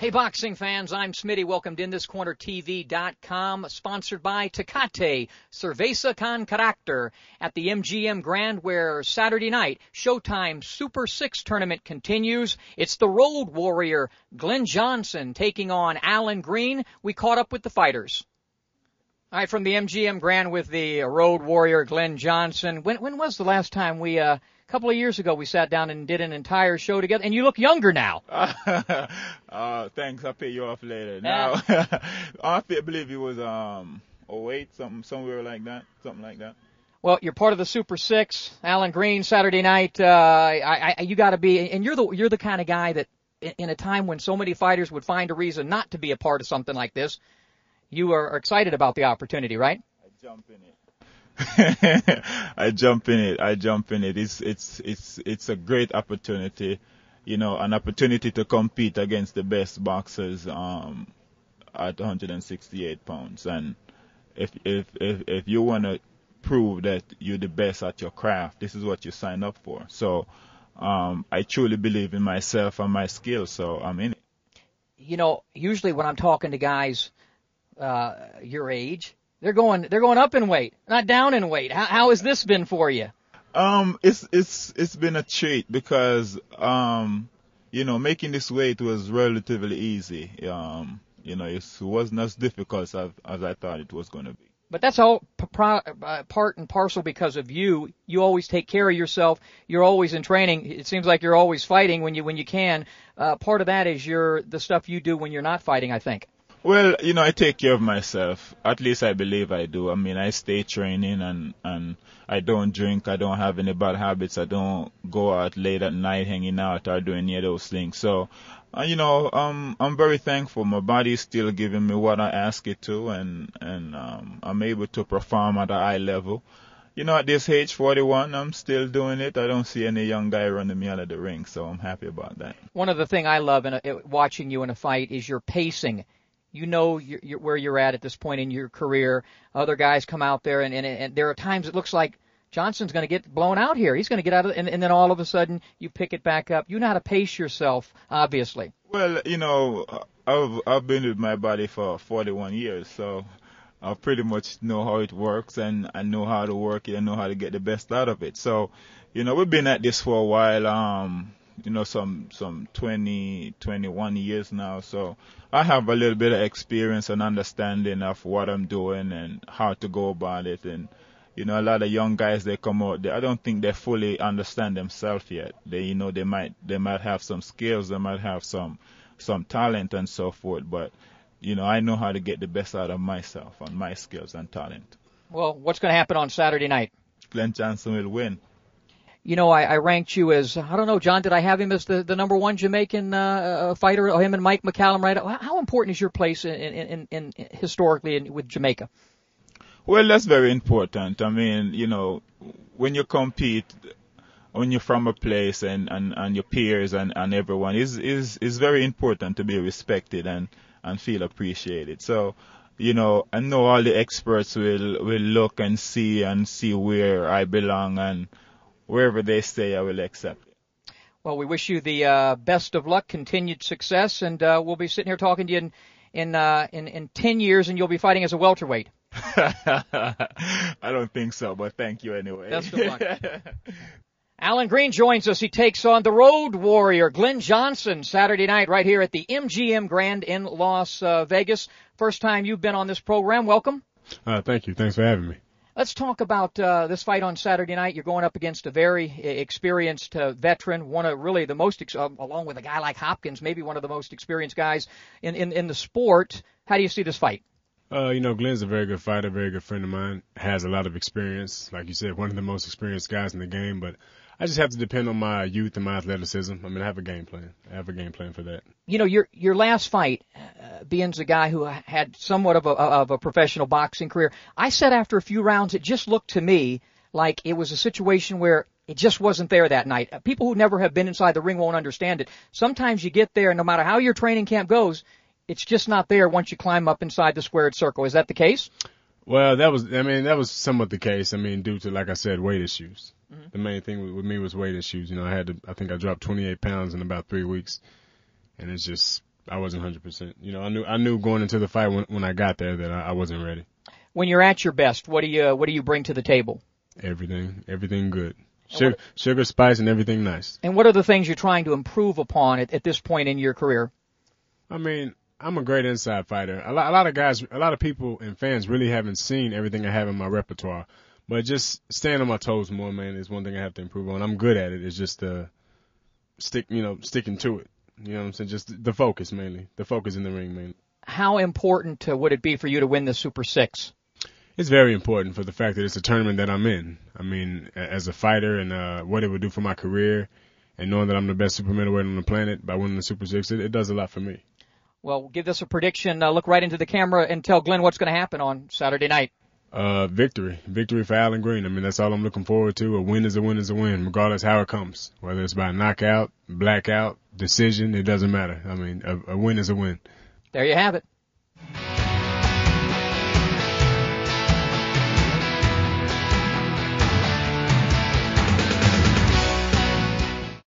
Hey, boxing fans, I'm Smitty. Welcome to InThisCornerTV.com, sponsored by Tecate, Cerveza con Carácter, at the MGM Grand, where Saturday night, Showtime Super 6 tournament continues. It's the Road Warrior, Glen Johnson, taking on Allan Green. We caught up with the fighters. All right, from the MGM Grand with the Road Warrior, Glen Johnson. When was the last time we, a couple of years ago, we sat down and did an entire show together, and you look younger now. Thanks. I'll pay you off later. Now, I believe it was 08, somewhere like that, something like that. Well, you're part of the Super 6, Allan Green, Saturday night. You got to be, and you're the kind of guy that, in a time when so many fighters would find a reason not to be a part of something like this, you are excited about the opportunity, right? I jump in it. I jump in it. It's a great opportunity, an opportunity to compete against the best boxers at 168 pounds. And if you want to prove that you're the best at your craft, this is what you sign up for. So I truly believe in myself and my skills, so I'm in it. Usually when I'm talking to guys your age, they're going up in weight, not down in weight. How has this been for you? It's been a treat because making this weight was relatively easy. It wasn't as difficult as I thought it was going to be. But that's all part and parcel because of you. You always take care of yourself. You're always in training. It seems like you're always fighting when you can. Part of that is the stuff you do when you're not fighting, I think. Well, I take care of myself. At least I believe I do. I mean, I stay training and I don't drink. I don't have any bad habits. I don't go out late at night hanging out or doing any of those things. So, I'm very thankful. My body is still giving me what I ask it to, and I'm able to perform at a high level. At this age, 41, I'm still doing it. I don't see any young guy running me out of the ring, so I'm happy about that. One of the things I love in watching you in a fight is your pacing. You're where you're at this point in your career. Other guys come out there, and there are times it looks like Johnson's going to get blown out here. He's going to get out of it, and then all of a sudden you pick it back up. You know how to pace yourself, obviously. Well, I've been with my body for 41 years, so I pretty much know how it works, and I know how to work it. I know how to get the best out of it. So, we've been at this for a while. Some 20, 21 years now. So I have a little bit of experience and understanding of what I'm doing and how to go about it. And, a lot of young guys, they come out there, I don't think they fully understand themselves yet. They might have some skills, they might have some talent and so forth. But, I know how to get the best out of myself and my skills and talent. Well, what's going to happen on Saturday night? Glen Johnson will win. I ranked you as, I don't know, John, did I have him as the number one Jamaican fighter, him and Mike McCallum, right? How important is your place in historically with Jamaica? Well, that's very important. I mean, when you compete, when you're from a place and your peers and everyone, is very important to be respected and feel appreciated. So, I know all the experts will look and see where I belong, and wherever they stay, I will accept it. Well, we wish you the best of luck, continued success, and we'll be sitting here talking to you in 10 years, and you'll be fighting as a welterweight. I don't think so, but thank you anyway. Best of luck. Allan Green joins us. He takes on the Road Warrior, Glen Johnson, Saturday night right here at the MGM Grand in Las Vegas. First time you've been on this program. Welcome. Thank you. Thanks for having me. Let's talk about this fight on Saturday night. You're going up against a very experienced veteran, one of really the most, along with a guy like Hopkins, maybe one of the most experienced guys in the sport. How do you see this fight? Glen's a very good fighter, very good friend of mine, has a lot of experience. Like you said, one of the most experienced guys in the game, but I just have to depend on my youth and my athleticism. I mean, I have a game plan. I have a game plan for that. Your last fight, being a guy who had somewhat of a professional boxing career, I said after a few rounds, it just looked to me like it was a situation where it just wasn't there that night. People who never have been inside the ring won't understand it. Sometimes you get there, and no matter how your training camp goes, it's just not there once you climb up inside the squared circle. Is that the case? Well, that was somewhat the case. Due to, like I said, weight issues. Mm-hmm. The main thing with me was weight issues. I think I dropped 28 pounds in about 3 weeks, and it's just I wasn't 100%. You know, I knew going into the fight when I got there that I wasn't ready. When you're at your best, what do you bring to the table? Everything good. Sugar, spice, and everything nice. And what are the things you're trying to improve upon at this point in your career? I mean, I'm a great inside fighter. A lot of guys, a lot of people and fans really haven't seen everything I have in my repertoire. But just staying on my toes more, man, is one thing I have to improve on. I'm good at it. It's just sticking to it. You know what I'm saying? Just the focus mainly. The focus in the ring mainly. How important would it be for you to win the Super 6? It's very important for the fact that it's a tournament that I'm in. I mean, as a fighter and what it would do for my career, and knowing that I'm the best super middleweight on the planet by winning the Super 6, it does a lot for me. Well, give us a prediction. Look right into the camera and tell Glenn what's going to happen on Saturday night. Victory for Allan Green. I mean, that's all I'm looking forward to. A win is a win is a win, regardless how it comes. Whether it's by knockout, blackout, decision, it doesn't matter. I mean, a win is a win. There you have it.